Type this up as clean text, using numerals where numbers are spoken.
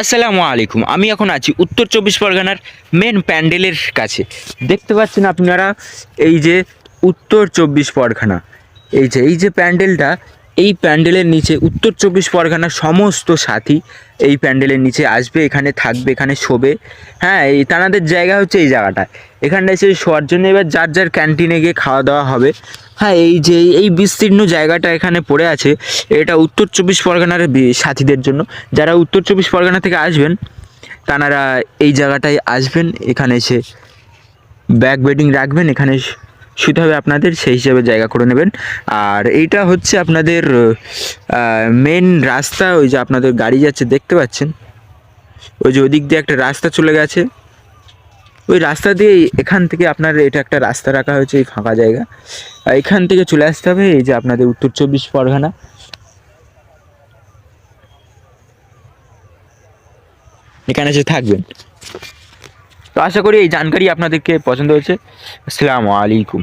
আসসালামু আলাইকুম। আমি এখন আছি উত্তর চব্বিশ পরগনার মেন প্যান্ডেলের কাছে। দেখতে পাচ্ছেন আপনারা এই যে উত্তর চব্বিশ পরগনা, এই যে প্যান্ডেলটা, এই প্যান্ডেলের নিচে উত্তর চব্বিশ পরগনার সমস্ত সাথী এই প্যান্ডেলের নিচে আসবে, এখানে থাকবে, এখানে শোবে। হ্যাঁ, এই তানাদের জায়গা হচ্ছে এই জায়গাটা। এখানটা এসে শোয়ার জন্য এবার যার যার ক্যান্টিনে গিয়ে খাওয়া দাওয়া হবে। হ্যাঁ, এই যে এই বিস্তীর্ণ জায়গাটা এখানে পড়ে আছে, এটা উত্তর চব্বিশ পরগনার সাথীদের জন্য। যারা উত্তর চব্বিশ পরগনা থেকে আসবেন তারা এই জায়গাটায় আসবেন, এখানে এসে ব্যাগ বেডিং রাখবেন, এখানে শুতে হবে আপনাদের, সেই হিসাবে জায়গা করে নেবেন। আর এইটা হচ্ছে আপনাদের মেন রাস্তা। ওই যে আপনাদের গাড়ি যাচ্ছে দেখতে পাচ্ছেন, ওই যে ওদিক দিয়ে একটা রাস্তা চলে গেছে, ওই রাস্তা দিয়ে এখান থেকে আপনার এটা একটা রাস্তা রাখা হয়েছে, এই ফাঁকা জায়গা, এখান থেকে চলে আসতে হবে। এই যে আপনাদের উত্তর চব্বিশ পরগনা, এখানে এসে থাকবেন। তো আশা করি এই জানকারি আপনাদেরকে পছন্দ হয়েছে। আসসালামু আলাইকুম।